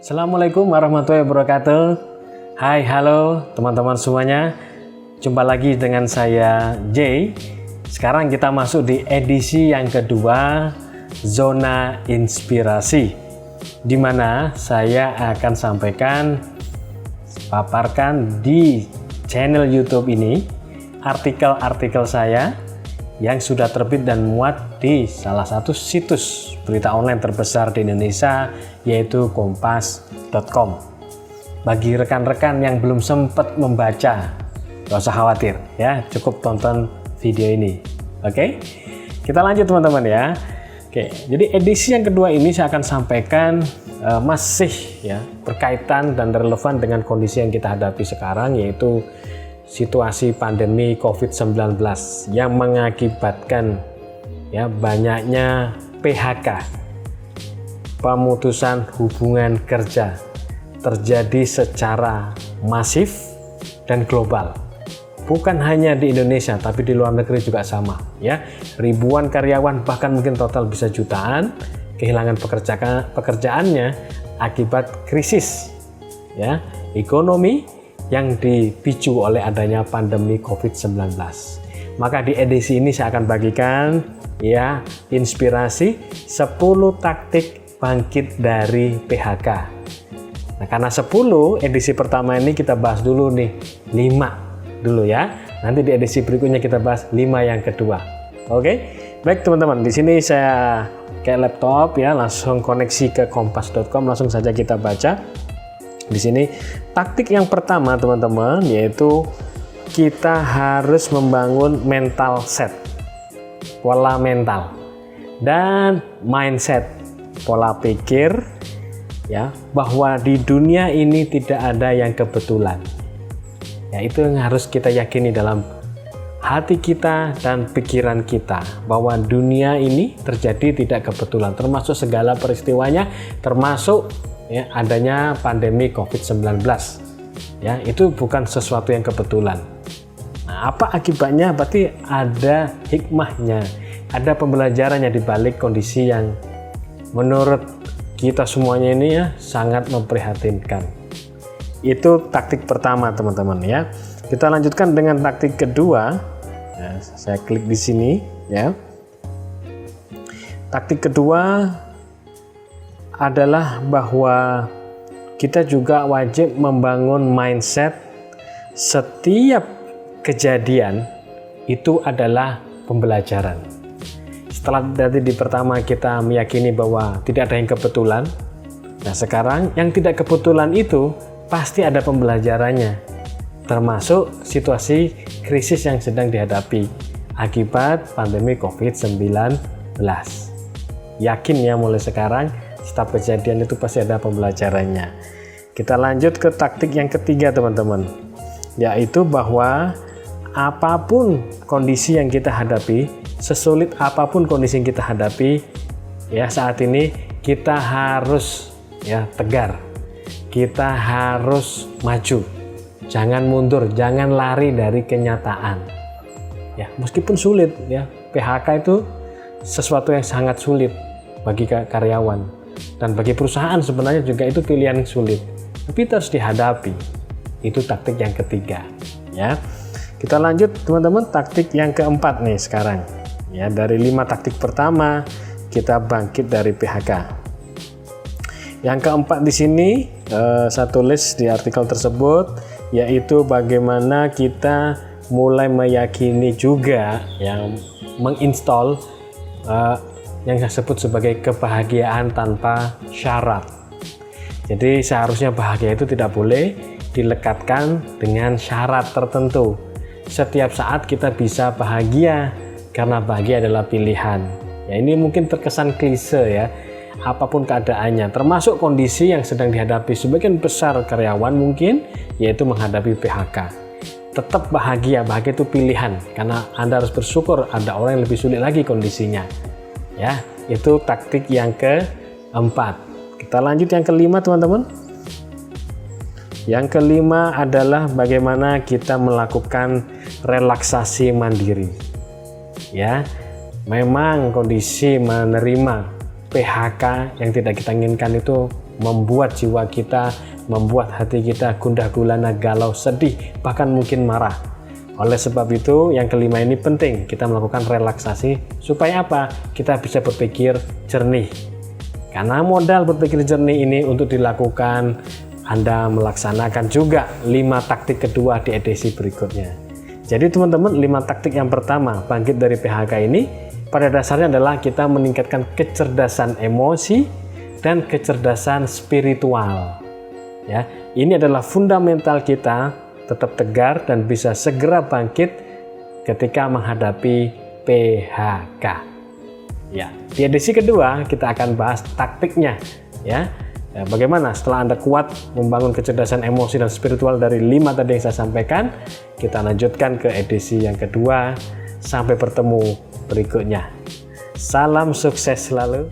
Assalamualaikum warahmatullahi wabarakatuh. Hai, halo teman-teman semuanya. Jumpa lagi dengan saya Jay. Sekarang kita masuk di edisi yang kedua, Zona Inspirasi, di mana saya akan paparkan di channel YouTube ini artikel-artikel saya yang sudah terbit dan muat di salah satu situs berita online terbesar di Indonesia, yaitu kompas.com. Bagi rekan-rekan yang belum sempat membaca, gak usah khawatir ya, cukup tonton video ini. Oke, kita lanjut teman-teman ya. Oke, jadi edisi yang kedua ini saya akan sampaikan masih ya berkaitan dan relevan dengan kondisi yang kita hadapi sekarang, yaitu situasi pandemi COVID-19 yang mengakibatkan ya banyaknya PHK, pemutusan hubungan kerja, terjadi secara masif dan global. Bukan hanya di Indonesia, tapi di luar negeri juga sama ya. Ribuan karyawan, bahkan mungkin total bisa jutaan, kehilangan pekerjaannya akibat krisis ya ekonomi yang dipicu oleh adanya pandemi COVID-19. Maka di edisi ini saya akan bagikan ya inspirasi 10 taktik bangkit dari PHK. Nah, karena 10 edisi pertama ini kita bahas dulu nih 5 dulu ya. Nanti di edisi berikutnya kita bahas 5 yang kedua. Oke? Baik teman-teman, di sini saya kayak laptop ya, langsung koneksi ke kompas.com, langsung saja kita baca. Di sini taktik yang pertama teman-teman, yaitu kita harus membangun mental set, pola mental dan mindset, pola pikir ya, bahwa di dunia ini tidak ada yang kebetulan. Ya, itu yang harus kita yakini dalam hati kita dan pikiran kita, bahwa dunia ini terjadi tidak kebetulan, termasuk segala peristiwanya, termasuk ya adanya pandemi COVID-19 ya, itu bukan sesuatu yang kebetulan. Nah, apa akibatnya? Berarti ada hikmahnya, ada pembelajarannya di balik kondisi yang menurut kita semuanya ini ya sangat memprihatinkan. Itu taktik pertama teman-teman ya. Kita lanjutkan dengan taktik kedua ya, saya klik di sini ya. Taktik kedua adalah bahwa kita juga wajib membangun mindset setiap kejadian itu adalah pembelajaran. Setelah tadi di pertama kita meyakini bahwa tidak ada yang kebetulan, nah sekarang yang tidak kebetulan itu pasti ada pembelajarannya, termasuk situasi krisis yang sedang dihadapi akibat pandemi COVID-19. Yakin ya, mulai sekarang setiap kejadian itu pasti ada pembelajarannya. Kita lanjut ke taktik yang ketiga teman-teman, yaitu bahwa apapun kondisi yang kita hadapi, sesulit apapun kondisi yang kita hadapi ya saat ini, kita harus ya tegar, kita harus maju, jangan mundur, jangan lari dari kenyataan ya. Meskipun sulit ya, PHK itu sesuatu yang sangat sulit bagi karyawan dan bagi perusahaan, sebenarnya juga itu pilihan yang sulit, tapi itu harus dihadapi. Itu taktik yang ketiga ya. Kita lanjut teman-teman, taktik yang keempat nih sekarang ya. Dari 5 taktik pertama kita bangkit dari PHK. Yang keempat di sini saya tulis di artikel tersebut, yaitu bagaimana kita mulai meyakini juga yang menginstall yang saya sebut sebagai kebahagiaan tanpa syarat. Jadi seharusnya bahagia itu tidak boleh dilekatkan dengan syarat tertentu. Setiap saat kita bisa bahagia karena bahagia adalah pilihan. Ya, ini mungkin terkesan klise ya. Apapun keadaannya, termasuk kondisi yang sedang dihadapi sebagian besar karyawan mungkin, yaitu menghadapi PHK. Tetap bahagia itu pilihan, karena Anda harus bersyukur ada orang yang lebih sulit lagi kondisinya. Ya, itu taktik yang keempat. Kita lanjut yang kelima teman-teman. Yang kelima adalah bagaimana kita melakukan relaksasi mandiri. Ya, memang kondisi menerima PHK yang tidak kita inginkan itu membuat jiwa kita, membuat hati kita gundah gulana, galau, sedih, bahkan mungkin marah. Oleh sebab itu, yang kelima ini penting kita melakukan relaksasi supaya apa? Kita bisa berpikir jernih. Karena modal berpikir jernih ini untuk dilakukan, Anda melaksanakan juga 5 taktik kedua di edisi berikutnya. Jadi teman-teman, 5 taktik yang pertama bangkit dari PHK ini pada dasarnya adalah kita meningkatkan kecerdasan emosi dan kecerdasan spiritual. Ya, ini adalah fundamental kita tetap tegar dan bisa segera bangkit ketika menghadapi PHK. Ya, di edisi kedua kita akan bahas taktiknya. Ya, bagaimana setelah Anda kuat membangun kecerdasan emosi dan spiritual dari 5 tadi yang saya sampaikan, kita lanjutkan ke edisi yang kedua. Sampai bertemu berikutnya. Salam sukses selalu.